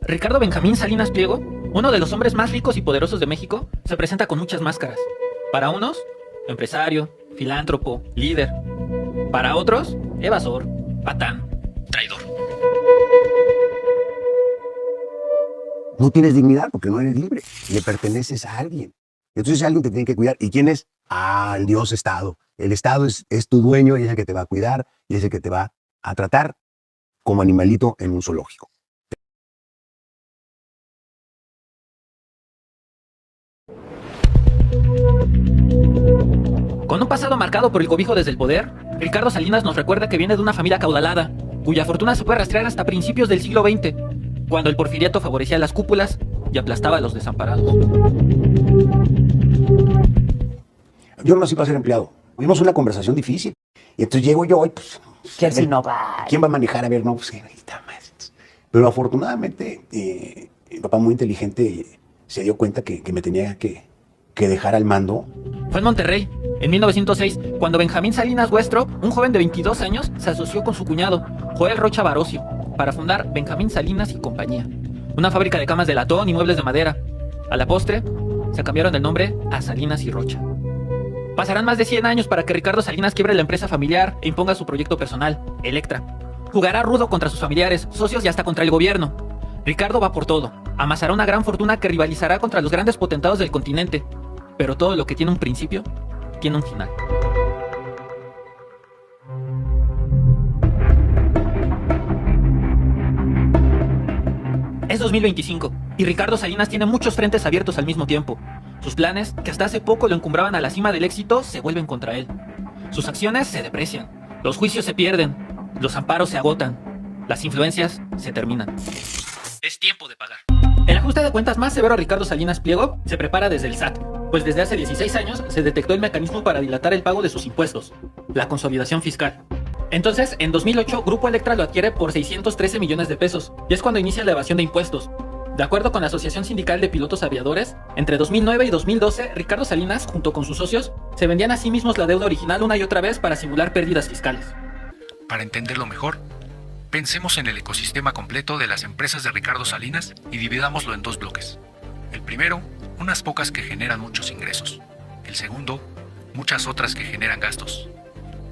Ricardo Benjamín Salinas Pliego, uno de los hombres más ricos y poderosos de México, se presenta con muchas máscaras. Para unos, empresario, filántropo, líder. Para otros, evasor, patán, traidor. No tienes dignidad porque no eres libre. Le perteneces a alguien. Entonces alguien te tiene que cuidar. ¿Y quién es? El Dios Estado. El Estado es tu dueño y es el que te va a cuidar y es el que te va a tratar como animalito en un zoológico. Con un pasado marcado por el cobijo desde el poder, Ricardo Salinas nos recuerda que viene de una familia acaudalada, cuya fortuna se puede rastrear hasta principios del siglo XX, cuando el porfiriato favorecía las cúpulas y aplastaba a los desamparados. Yo no nací para ser empleado. Tuvimos una conversación difícil. Y entonces llego yo y pues... ¿Quién va a manejar? A ver, no, pues... Pero afortunadamente, mi papá muy inteligente se dio cuenta que me tenía que dejar al mando. Fue en Monterrey, en 1906, cuando Benjamín Salinas Güestrop, un joven de 22 años, se asoció con su cuñado, Joel Rocha Barocio, para fundar Benjamín Salinas y Compañía, una fábrica de camas de latón y muebles de madera. A la postre, se cambiaron el nombre a Salinas y Rocha. Pasarán más de 100 años para que Ricardo Salinas quiebre la empresa familiar e imponga su proyecto personal, Electra. Jugará rudo contra sus familiares, socios y hasta contra el gobierno. Ricardo va por todo. Amasará una gran fortuna que rivalizará contra los grandes potentados del continente. Pero todo lo que tiene un principio, tiene un final. Es 2025 y Ricardo Salinas tiene muchos frentes abiertos al mismo tiempo. Sus planes, que hasta hace poco lo encumbraban a la cima del éxito, se vuelven contra él. Sus acciones se deprecian, los juicios se pierden, los amparos se agotan, las influencias se terminan. Es tiempo de pagar. El ajuste de cuentas más severo a Ricardo Salinas Pliego se prepara desde el SAT, pues desde hace 16 años se detectó el mecanismo para dilatar el pago de sus impuestos, la consolidación fiscal. Entonces, en 2008, Grupo Electra lo adquiere por 613 millones de pesos, y es cuando inicia la evasión de impuestos. De acuerdo con la Asociación Sindical de Pilotos Aviadores, entre 2009 y 2012, Ricardo Salinas, junto con sus socios, se vendían a sí mismos la deuda original una y otra vez para simular pérdidas fiscales. Para entenderlo mejor, pensemos en el ecosistema completo de las empresas de Ricardo Salinas y dividámoslo en dos bloques. El primero, unas pocas que generan muchos ingresos. El segundo, muchas otras que generan gastos.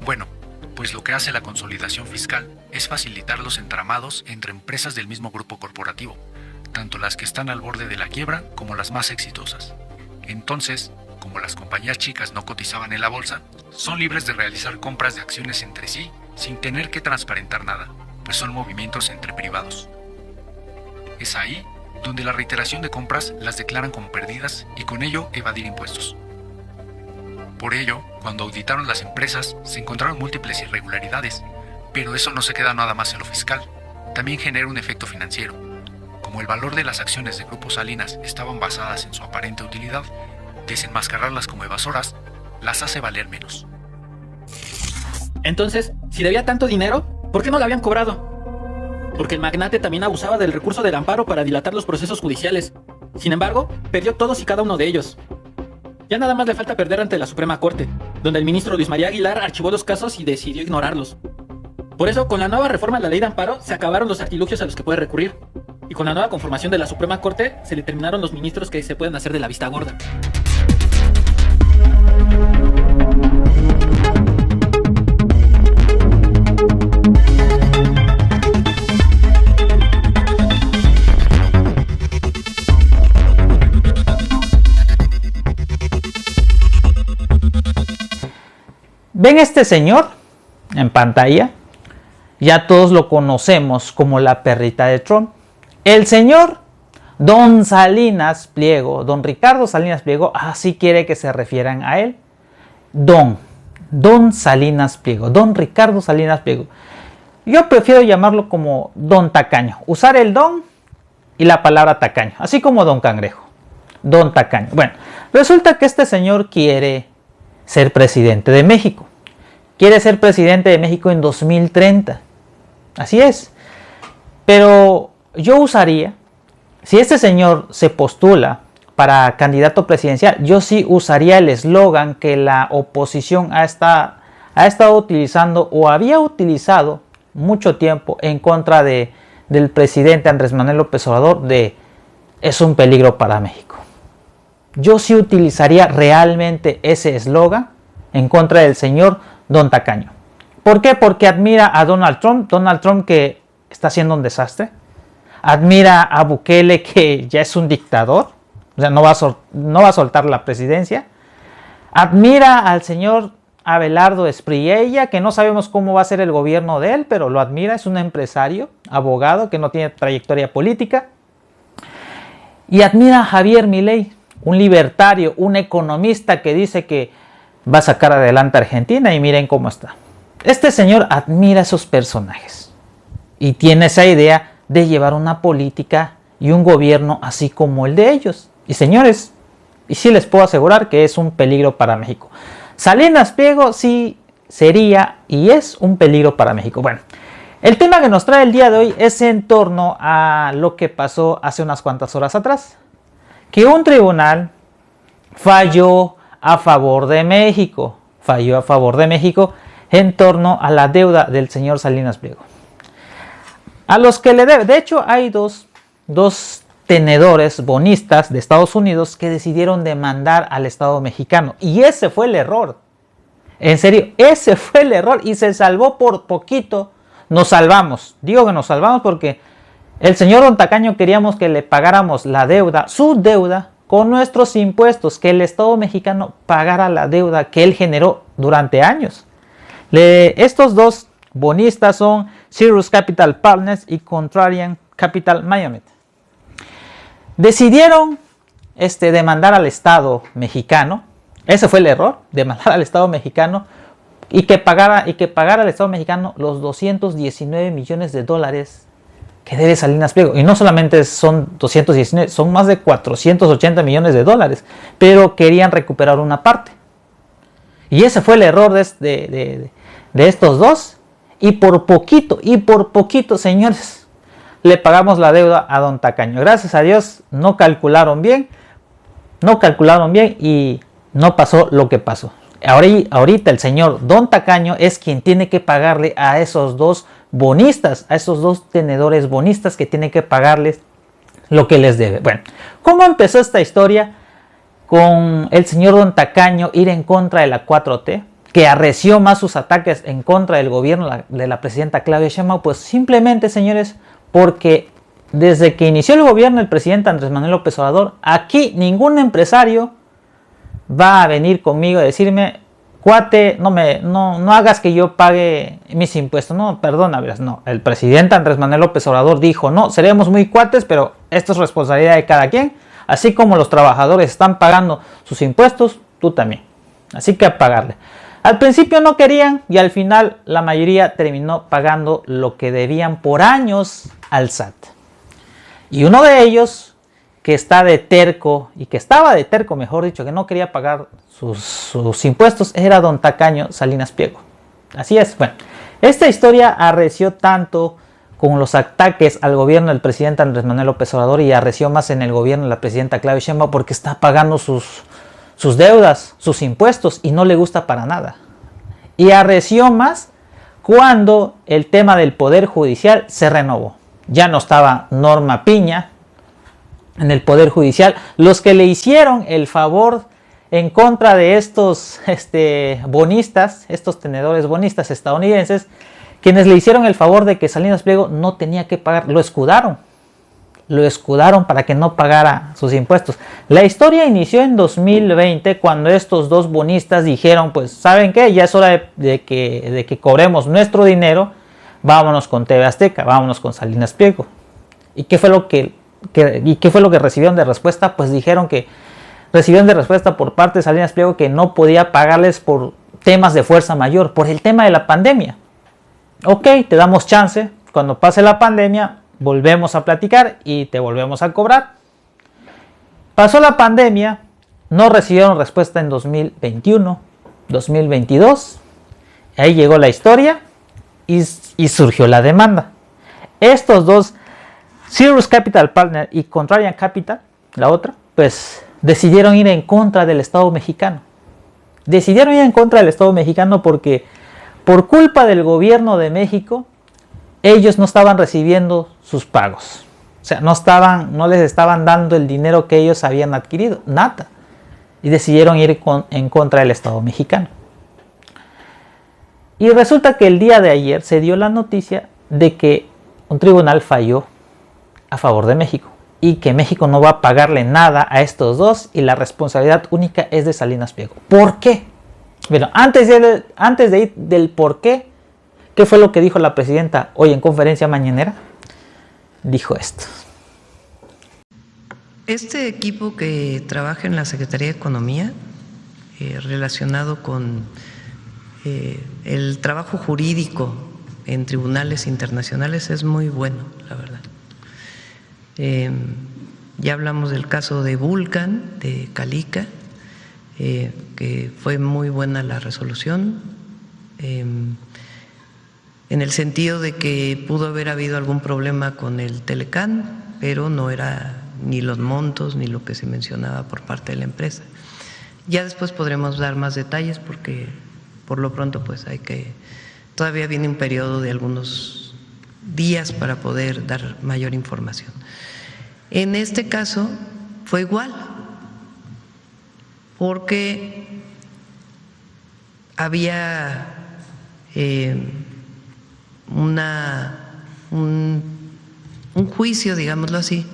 Bueno, pues lo que hace la consolidación fiscal es facilitar los entramados entre empresas del mismo grupo corporativo, tanto las que están al borde de la quiebra como las más exitosas. Entonces, como las compañías chicas no cotizaban en la bolsa, son libres de realizar compras de acciones entre sí sin tener que transparentar nada, pues son movimientos entre privados. Es ahí donde la reiteración de compras las declaran como perdidas y con ello evadir impuestos. Por ello, cuando auditaron las empresas, se encontraron múltiples irregularidades, pero eso no se queda nada más en lo fiscal, también genera un efecto financiero. Como el valor de las acciones de Grupo Salinas estaban basadas en su aparente utilidad, desenmascararlas como evasoras las hace valer menos. Entonces, si debía tanto dinero, ¿por qué no lo habían cobrado? Porque el magnate también abusaba del recurso del amparo para dilatar los procesos judiciales. Sin embargo, perdió todos y cada uno de ellos. Ya nada más le falta perder ante la Suprema Corte, donde el ministro Luis María Aguilar archivó los casos y decidió ignorarlos. Por eso, con la nueva reforma a la ley de amparo, se acabaron los artilugios a los que puede recurrir. Y con la nueva conformación de la Suprema Corte, se le terminaron los ministros que se pueden hacer de la vista gorda. ¿Ven este señor en pantalla? Ya todos lo conocemos como la perrita de Trump. El señor Don Salinas Pliego, Don Ricardo Salinas Pliego, así quiere que se refieran a él. Don Salinas Pliego, Don Ricardo Salinas Pliego. Yo prefiero llamarlo como Don Tacaño. Usar el don y la palabra tacaño, así como Don Cangrejo. Don Tacaño. Bueno, resulta que este señor quiere ser presidente de México. Quiere ser presidente de México en 2030. Así es. Pero yo usaría, si este señor se postula para candidato presidencial, yo sí usaría el eslogan que la oposición ha estado utilizando o había utilizado mucho tiempo en contra de del presidente Andrés Manuel López Obrador de es un peligro para México. Yo sí utilizaría realmente ese eslogan en contra del señor Don Tacaño. ¿Por qué? Porque admira a Donald Trump que está haciendo un desastre. Admira a Bukele, que ya es un dictador, o sea, no va a soltar la presidencia. Admira al señor Abelardo Espriella, que no sabemos cómo va a ser el gobierno de él, pero lo admira, es un empresario, abogado, que no tiene trayectoria política. Y admira a Javier Milei, un libertario, un economista que dice que va a sacar adelante a Argentina, y miren cómo está. Este señor admira a esos personajes y tiene esa idea de llevar una política y un gobierno así como el de ellos. Y señores, y sí les puedo asegurar que es un peligro para México. Salinas Pliego sí sería y es un peligro para México. Bueno, el tema que nos trae el día de hoy es en torno a lo que pasó hace unas cuantas horas atrás. Que un tribunal falló a favor de México. Falló a favor de México en torno a la deuda del señor Salinas Pliego. A los que le debe. De hecho, hay dos tenedores bonistas de Estados Unidos que decidieron demandar al Estado mexicano. Y ese fue el error. En serio, ese fue el error. Y se salvó por poquito. Nos salvamos. Digo que nos salvamos porque el señor Don Tacaño queríamos que le pagáramos la deuda, su deuda, con nuestros impuestos. Que el Estado mexicano pagara la deuda que él generó durante años. Estos dos bonistas son Cirrus Capital Partners y Contrarian Capital Miami. Decidieron demandar al Estado mexicano. Ese fue el error, demandar al Estado mexicano y que pagara al Estado mexicano los 219 millones de dólares que debe Salinas Pliego. Y no solamente son 219, son más de 480 millones de dólares, pero querían recuperar una parte. Y ese fue el error de estos dos. Y por poquito, señores, le pagamos la deuda a Don Tacaño. Gracias a Dios no calcularon bien y no pasó lo que pasó. Ahorita el señor Don Tacaño es quien tiene que pagarle a esos dos bonistas, a esos dos tenedores bonistas, que tiene que pagarles lo que les debe. Bueno, ¿cómo empezó esta historia? Con el señor Don Tacaño ir en contra de la 4T, que arreció más sus ataques en contra del gobierno de la presidenta Claudia Sheinbaum. Pues simplemente, señores, porque desde que inició el gobierno del presidente Andrés Manuel López Obrador, aquí ningún empresario va a venir conmigo a decirme: cuate, no hagas que yo pague mis impuestos. No, perdona, verás, no. El presidente Andrés Manuel López Obrador dijo: no, seremos muy cuates, pero esto es responsabilidad de cada quien. Así como los trabajadores están pagando sus impuestos, tú también. Así que a pagarle. Al principio no querían y al final la mayoría terminó pagando lo que debían por años al SAT. Y uno de ellos, que estaba de terco, mejor dicho, que no quería pagar sus impuestos, era Don Tacaño Salinas Pliego. Así es. Bueno, esta historia arreció tanto con los ataques al gobierno del presidente Andrés Manuel López Obrador, y arreció más en el gobierno de la presidenta Claudia Sheinbaum, porque está pagando sus deudas, sus impuestos, y no le gusta para nada. Y arreció más cuando el tema del Poder Judicial se renovó. Ya no estaba Norma Piña en el Poder Judicial. Los que le hicieron el favor en contra de estos bonistas, estos tenedores bonistas estadounidenses, quienes le hicieron el favor de que Salinas Pliego no tenía que pagar, lo escudaron para que no pagara sus impuestos. La historia inició en 2020, cuando estos dos bonistas dijeron: pues, ¿saben qué? Ya es hora de que cobremos nuestro dinero, vámonos con TV Azteca, vámonos con Salinas Pliego. ¿Y qué fue lo que recibieron de respuesta? Pues dijeron que recibieron de respuesta por parte de Salinas Pliego que no podía pagarles por temas de fuerza mayor, por el tema de la pandemia. Ok, te damos chance, cuando pase la pandemia volvemos a platicar y te volvemos a cobrar. Pasó la pandemia, no recibieron respuesta en 2021, 2022. Ahí llegó la historia y surgió la demanda. Estos dos, Cirrus Capital Partners y Contrarian Capital, la otra, pues decidieron ir en contra del Estado mexicano. Decidieron ir en contra del Estado mexicano porque por culpa del gobierno de México, ellos no estaban recibiendo sus pagos. O sea, no les estaban dando el dinero que ellos habían adquirido, nada. Y decidieron ir en contra del Estado mexicano. Y resulta que el día de ayer se dio la noticia de que un tribunal falló a favor de México y que México no va a pagarle nada a estos dos y la responsabilidad única es de Salinas Pliego. ¿Por qué? Bueno, antes de ir del por qué, ¿qué fue lo que dijo la presidenta hoy en conferencia mañanera? Dijo esto. Este equipo que trabaja en la Secretaría de Economía, relacionado con el trabajo jurídico en tribunales internacionales, es muy bueno, la verdad. Ya hablamos del caso de Vulcan, de Calica, que fue muy buena la resolución, en el sentido de que pudo haber habido algún problema con el Telecán, pero no era ni los montos ni lo que se mencionaba por parte de la empresa. Ya después podremos dar más detalles porque por lo pronto pues todavía viene un periodo de algunos días para poder dar mayor información. En este caso fue igual, porque había un juicio, digámoslo así,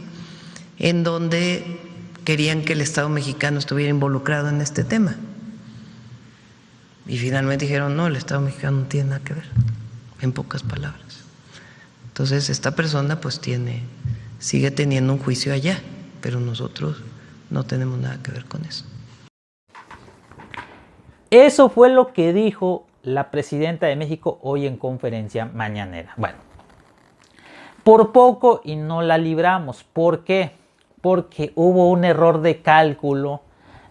en donde querían que el Estado mexicano estuviera involucrado en este tema. Y finalmente dijeron, no, el Estado mexicano no tiene nada que ver, en pocas palabras. Entonces esta persona pues sigue teniendo un juicio allá, pero nosotros no tenemos nada que ver con eso. Eso fue lo que dijo la presidenta de México hoy en conferencia mañanera. Bueno, por poco y no la libramos. ¿Por qué? Porque hubo un error de cálculo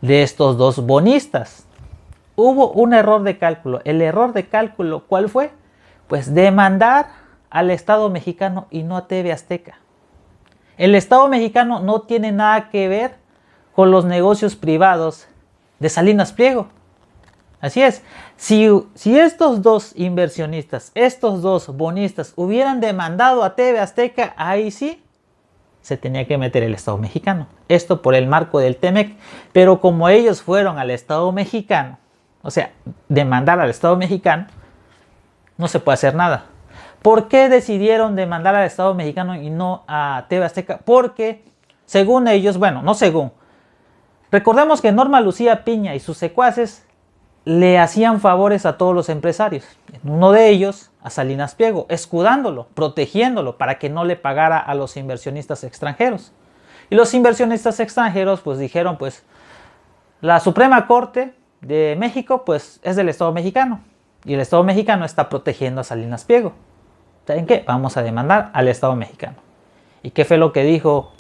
de estos dos bonistas. Hubo un error de cálculo. ¿El error de cálculo cuál fue? Pues demandar al Estado mexicano y no a TV Azteca. El Estado mexicano no tiene nada que ver con los negocios privados de Salinas Pliego. Así es, si estos dos inversionistas, estos dos bonistas hubieran demandado a TV Azteca, ahí sí se tenía que meter el Estado mexicano. Esto por el marco del TEMEC, pero como ellos fueron al Estado mexicano, o sea, demandar al Estado mexicano, no se puede hacer nada. ¿Por qué decidieron demandar al Estado mexicano y no a TV Azteca? Porque según ellos, bueno, no según, recordemos que Norma Lucía Piña y sus secuaces le hacían favores a todos los empresarios. Uno de ellos a Salinas Pliego, escudándolo, protegiéndolo para que no le pagara a los inversionistas extranjeros. Y los inversionistas extranjeros pues dijeron, pues la Suprema Corte de México pues es del Estado mexicano y el Estado mexicano está protegiendo a Salinas Pliego. ¿Saben qué? Vamos a demandar al Estado mexicano. ¿Y qué fue lo que dijo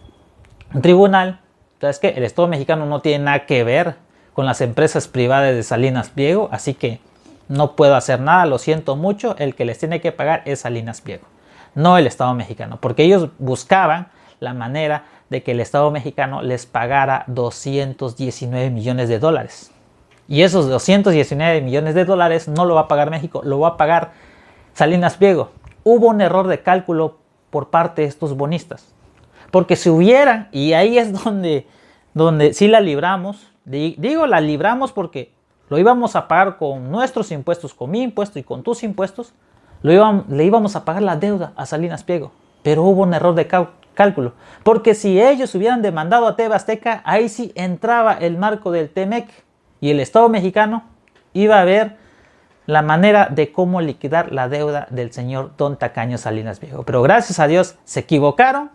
un tribunal? ¿Sabes qué? El Estado mexicano no tiene nada que ver con las empresas privadas de Salinas Pliego, así que no puedo hacer nada, lo siento mucho, el que les tiene que pagar es Salinas Pliego, no el Estado mexicano, porque ellos buscaban la manera de que el Estado mexicano les pagara 219 millones de dólares. Y esos 219 millones de dólares no lo va a pagar México, lo va a pagar Salinas Pliego. Hubo un error de cálculo por parte de estos bonistas, porque si hubieran, y ahí es donde sí la libramos. Digo la libramos porque lo íbamos a pagar con nuestros impuestos, con mi impuesto y con tus impuestos. Le íbamos a pagar la deuda a Salinas Pliego. Pero hubo un error de cálculo. Porque si ellos hubieran demandado a TV Azteca, ahí sí entraba el marco del TEMEC. Y el Estado mexicano iba a ver la manera de cómo liquidar la deuda del señor Don Tacaño Salinas Pliego. Pero gracias a Dios se equivocaron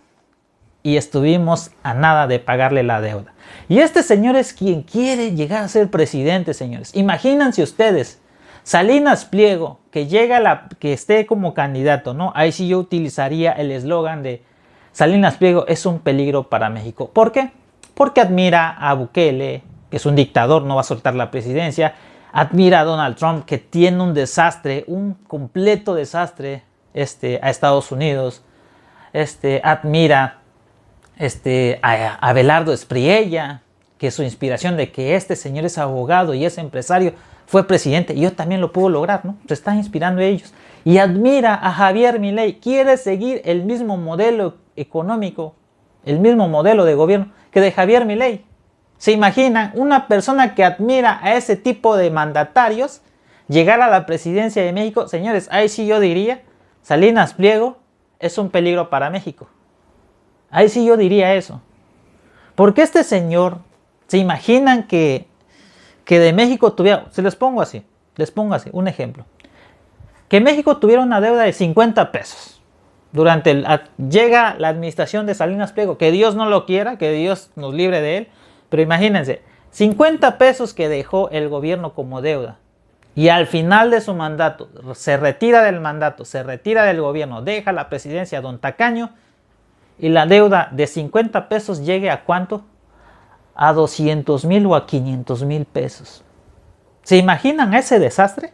y estuvimos a nada de pagarle la deuda. Y este señor es quien quiere llegar a ser presidente, señores. Imagínense ustedes, Salinas Pliego, que esté como candidato, ¿no? Ahí sí yo utilizaría el eslogan de Salinas Pliego es un peligro para México. ¿Por qué? Porque admira a Bukele, que es un dictador, no va a soltar la presidencia. Admira a Donald Trump, que tiene un desastre, un completo desastre a Estados Unidos. Admira a Abelardo Espriella, que es su inspiración de que este señor es abogado y es empresario, fue presidente, y yo también lo puedo lograr, ¿no? Se están inspirando ellos. Y admira a Javier Milei, quiere seguir el mismo modelo económico, el mismo modelo de gobierno que de Javier Milei. ¿Se imaginan una persona que admira a ese tipo de mandatarios llegar a la presidencia de México? Señores, ahí sí yo diría, Salinas Pliego es un peligro para México. Ahí sí yo diría eso. Porque este señor, ¿se imaginan que de México tuviera, les pongo así, un ejemplo. Que México tuviera una deuda de 50 pesos. Llega la administración de Salinas Pliego, que Dios no lo quiera, que Dios nos libre de él. Pero imagínense, 50 pesos que dejó el gobierno como deuda. Y al final de su mandato, se retira del mandato, se retira del gobierno, deja la presidencia don Tacaño. Y la deuda de 50 pesos llegue a ¿cuánto? A 200,000 o a 500,000 pesos. ¿Se imaginan ese desastre?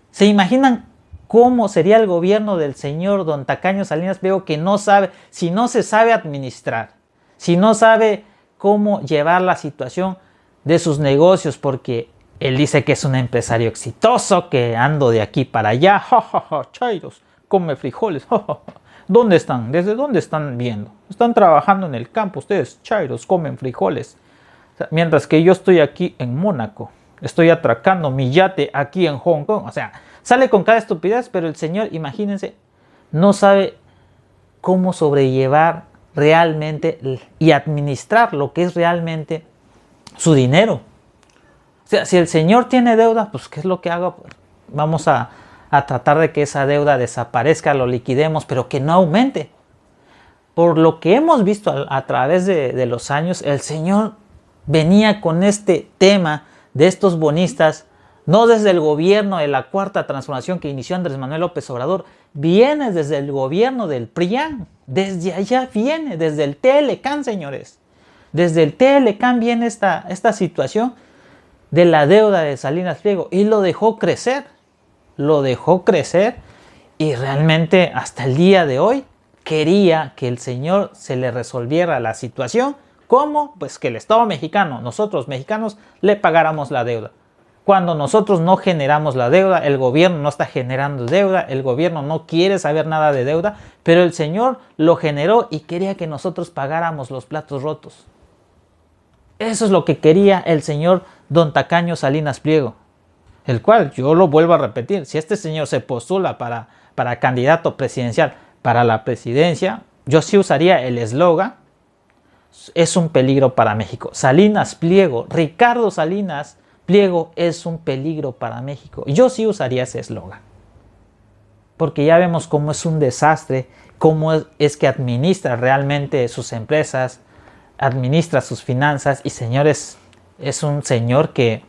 ¿Se imaginan cómo sería el gobierno del señor don Tacaño Salinas Pliego, que no sabe, si no se sabe administrar, si no sabe cómo llevar la situación de sus negocios, porque él dice que es un empresario exitoso, que ando de aquí para allá, chairos, come frijoles, ¿dónde están? ¿Desde dónde están viendo? Están trabajando en el campo, ustedes, chairos, comen frijoles. O sea, mientras que yo estoy aquí en Mónaco, estoy atracando mi yate aquí en Hong Kong. O sea, sale con cada estupidez, pero el señor, imagínense, no sabe cómo sobrellevar realmente y administrar lo que es realmente su dinero. O sea, si el señor tiene deuda, pues ¿qué es lo que hago? Vamos a tratar de que esa deuda desaparezca, lo liquidemos, pero que no aumente. Por lo que hemos visto a través de los años, el señor venía con este tema de estos bonistas, no desde el gobierno de la Cuarta Transformación que inició Andrés Manuel López Obrador, viene desde el gobierno del PRIAN, desde allá viene, desde el TLCAN, señores. Desde el TLCAN viene esta situación de la deuda de Salinas Pliego, y lo dejó crecer y realmente hasta el día de hoy quería que el señor se le resolviera la situación. ¿Cómo? Pues que el Estado mexicano, nosotros mexicanos, le pagáramos la deuda. Cuando nosotros no generamos la deuda, el gobierno no está generando deuda, el gobierno no quiere saber nada de deuda, pero el señor lo generó y quería que nosotros pagáramos los platos rotos. Eso es lo que quería el señor don Tacaño Salinas Pliego, el cual, yo lo vuelvo a repetir, si este señor se postula para candidato presidencial para la presidencia, yo sí usaría el eslogan: es un peligro para México. Salinas Pliego, Ricardo Salinas Pliego es un peligro para México. Yo sí usaría ese eslogan, porque ya vemos cómo es un desastre, cómo es que administra realmente sus empresas, administra sus finanzas, y señores, es un señor que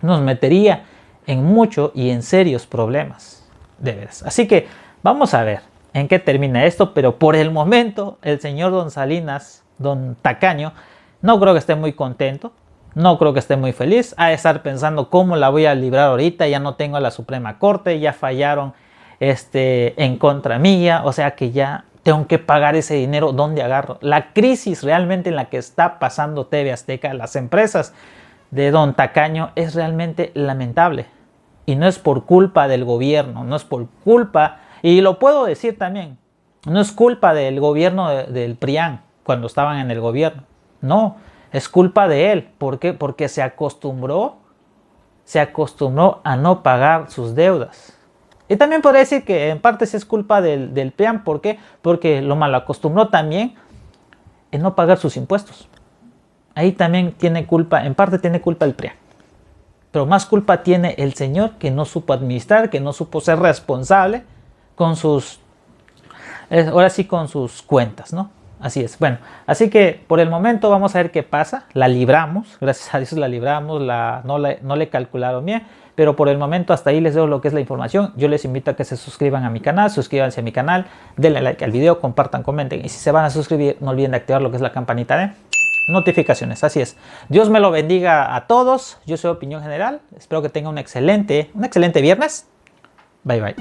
nos metería en mucho y en serios problemas, de veras. Así que vamos a ver en qué termina esto, pero por el momento el señor don Salinas, don Tacaño, no creo que esté muy contento, no creo que esté muy feliz. Ha de estar pensando cómo la voy a librar ahorita, ya no tengo a la Suprema Corte, ya fallaron en contra mía, o sea que ya tengo que pagar ese dinero, ¿dónde agarro? La crisis realmente en la que está pasando TV Azteca, las empresas de don Tacaño, es realmente lamentable. Y no es por culpa del gobierno, no es por culpa, y lo puedo decir también, no es culpa del gobierno del PRIAN cuando estaban en el gobierno. No, es culpa de él. ¿Por qué? Porque se acostumbró a no pagar sus deudas. Y también podría decir que en parte sí es culpa del PRIAN. ¿Por qué? Porque lo malacostumbró también en no pagar sus impuestos. Ahí también tiene culpa, en parte tiene culpa el PRIAN. Pero más culpa tiene el señor, que no supo administrar, que no supo ser responsable con sus, ahora sí, con sus cuentas, ¿no? Así es. Bueno, así que por el momento vamos a ver qué pasa. La libramos, gracias a Dios la libramos, no le calcularon bien. Pero por el momento hasta ahí les dejo lo que es la información. Yo les invito a que se suscriban a mi canal, suscríbanse a mi canal, denle like al video, compartan, comenten. Y si se van a suscribir, no olviden de activar lo que es la campanita de notificaciones. Así es. Dios me lo bendiga a todos. Yo soy Opinión General. Espero que tengan un excelente viernes. Bye bye.